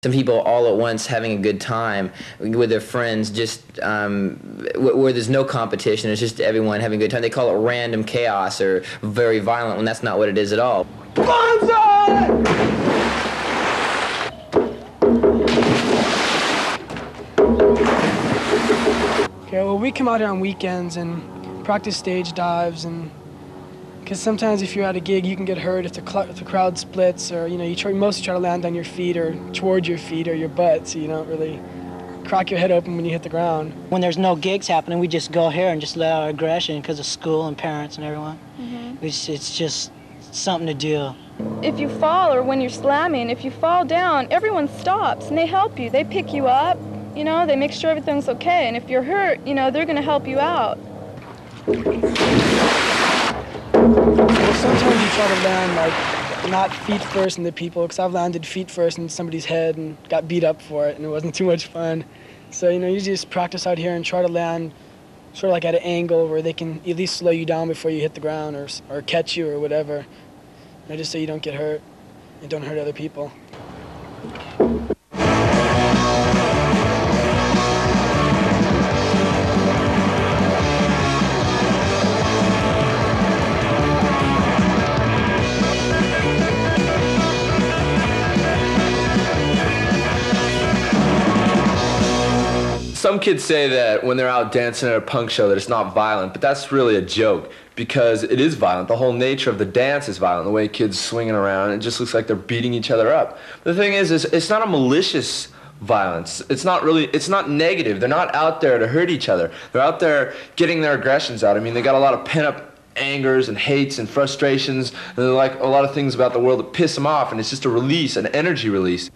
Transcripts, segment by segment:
Some people all at once having a good time with their friends, just where there's no competition, it's just everyone having a good time. They call it random chaos or very violent, when that's not what it is at all. Bonsai! Okay, well, we come out here on weekends and practice stage dives, and because sometimes if you're at a gig, you can get hurt if the crowd splits, or you mostly try to land on your feet or towards your feet or your butt, so you don't really crack your head open when you hit the ground. When there's no gigs happening, we just go here and just let out our aggression because of school and parents and everyone. Mm-hmm. It's just something to do. If you fall, or when you're slamming, if you fall down, everyone stops and they help you. They pick you up, they make sure everything's okay. And if you're hurt, they're going to help you out. Well, sometimes you try to land not feet first into people, because I've landed feet first in somebody's head and got beat up for it, and it wasn't too much fun. So you just practice out here and try to land sort of like at an angle where they can at least slow you down before you hit the ground, or catch you or whatever, just so you don't get hurt and don't hurt other people. Some kids say that when they're out dancing at a punk show that it's not violent, but that's really a joke, because it is violent. The whole nature of the dance is violent, the way kids swinging around. It just looks like they're beating each other up. The thing is it's not a malicious violence. It's not negative. They're not out there to hurt each other. They're out there getting their aggressions out. I mean, they got a lot of pent-up angers and hates and frustrations, and they're like a lot of things about the world that piss them off, and it's just a release, an energy release.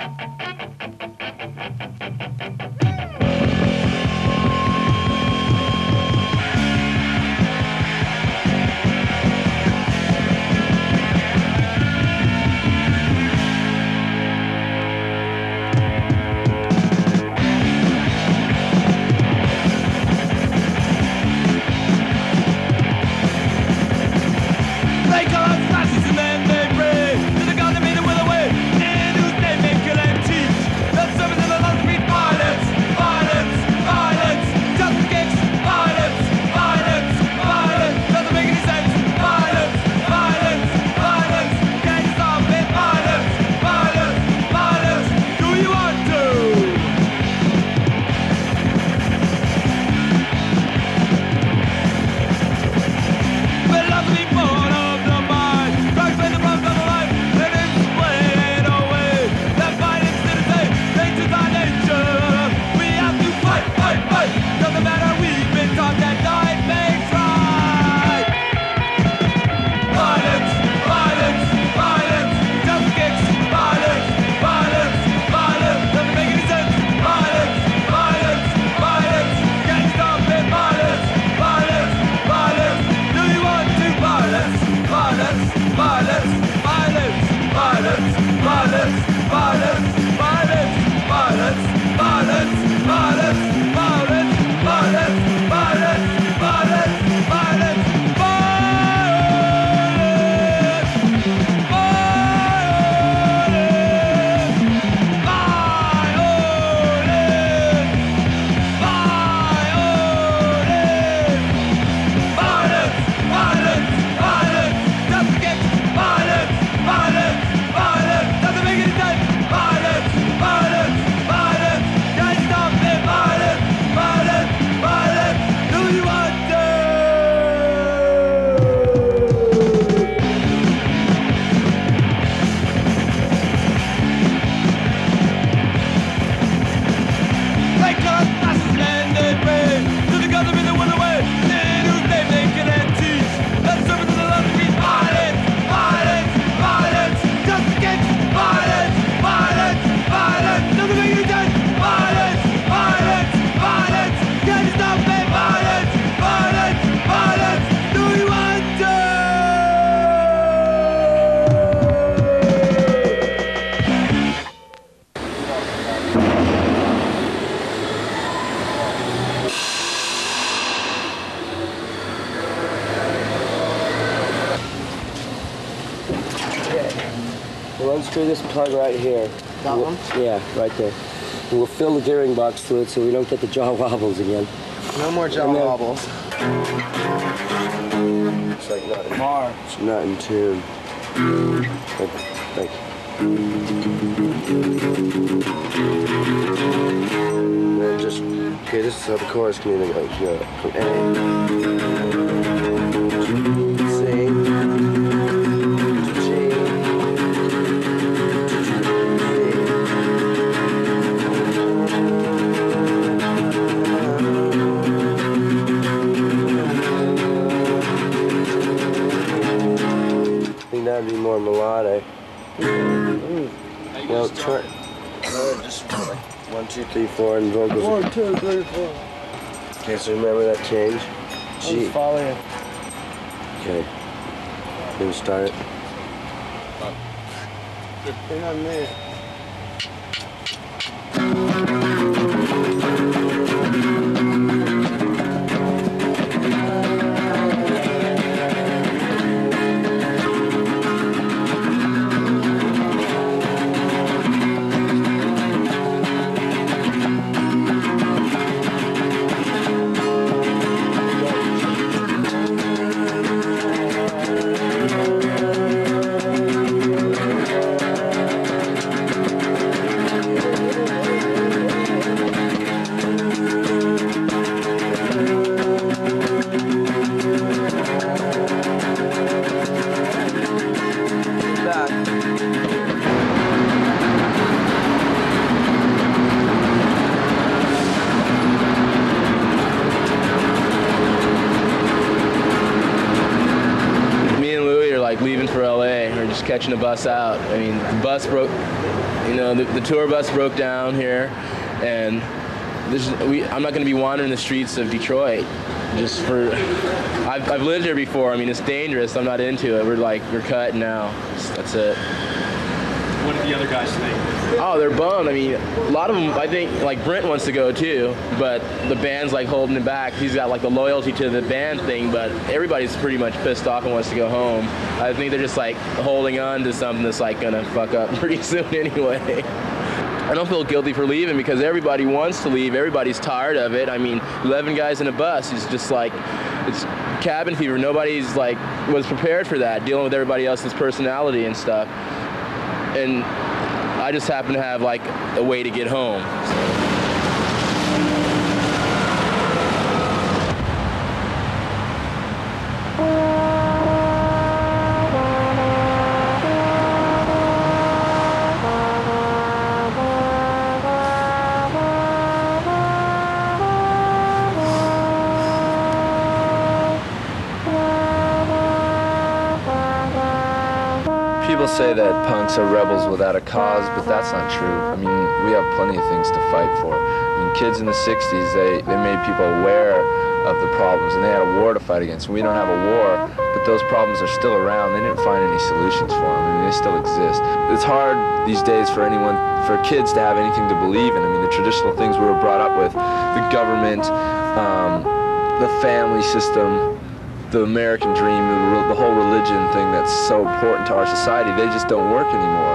We'll unscrew this plug right here. That one? Yeah, right there. And we'll fill the gearing box to it so we don't get the jaw wobbles again. No more jaw wobbles. It's like it's not in tune. Like. And then just, okay, this is how the chorus can either go, from A, C, to G, I think that'd be more melodic. Well, try. Just 1, 2, 3, 4, and vocals. 1, 2, 3, 4. Okay, so remember that change? G. I'll follow you. Okay. Then start it. Hang on me. Catching a bus out. I mean, the bus broke, you know, the tour bus broke down here, and I'm not going to be wandering the streets of Detroit just for, I've lived here before. I mean, it's dangerous. I'm not into it. We're cut now. That's it. What did the other guys think? Oh, they're bummed. I mean, a lot of them, I think, like Brent wants to go too, but the band's like holding him back. He's got like the loyalty to the band thing, but everybody's pretty much pissed off and wants to go home. I think they're just like holding on to something that's like gonna fuck up pretty soon anyway. I don't feel guilty for leaving because everybody wants to leave. Everybody's tired of it. I mean, 11 guys in a bus is just like, it's cabin fever. Nobody's like, was prepared for that, dealing with everybody else's personality and stuff. And I just happen to have like a way to get home. People say that punks are rebels without a cause, but that's not true. I mean, we have plenty of things to fight for. I mean, kids in the 60s, they made people aware of the problems, and they had a war to fight against. We don't have a war, but those problems are still around. They didn't find any solutions for them. I mean, they still exist. It's hard these days for kids to have anything to believe in. I mean, the traditional things we were brought up with, the government, the family system, the American dream, the whole religion thing that's so important to our society, they just don't work anymore.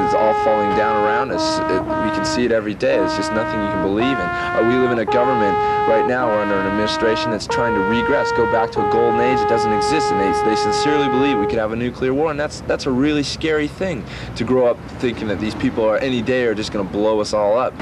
It's all falling down around us. We can see it every day. It's just nothing you can believe in. We live in a government right now, we're under an administration that's trying to regress, go back to a golden age that doesn't exist, and they sincerely believe we could have a nuclear war, and that's a really scary thing, to grow up thinking that these people are any day are just going to blow us all up.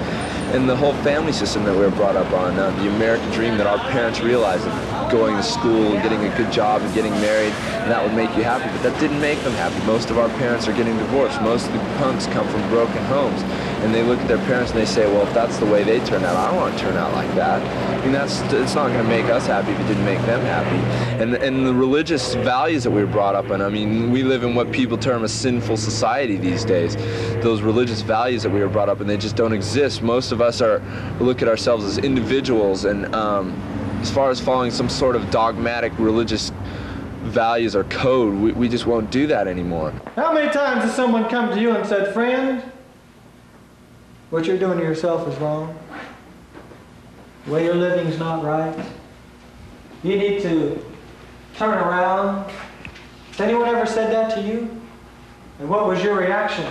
And the whole family system that we were brought up on, the American dream that our parents realized, of going to school and getting a good job and getting married, and that would make you happy, but that didn't make them happy. Most of our parents are getting divorced. Most of the punks come from broken homes, and they look at their parents and they say, well, if that's the way they turn out, I don't want to turn out like that. I mean, it's not going to make us happy if it didn't make them happy. And the religious values that we were brought up in, I mean, we live in what people term a sinful society these days. Those religious values that we were brought up in, they just don't exist. Most of us look at ourselves as individuals, and as far as following some sort of dogmatic religious values or code, we just won't do that anymore. How many times has someone come to you and said, friend, what you're doing to yourself is wrong? The way you're living is not right. You need to turn around. Has anyone ever said that to you? And what was your reaction?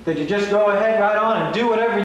Did you just go ahead right on and do whatever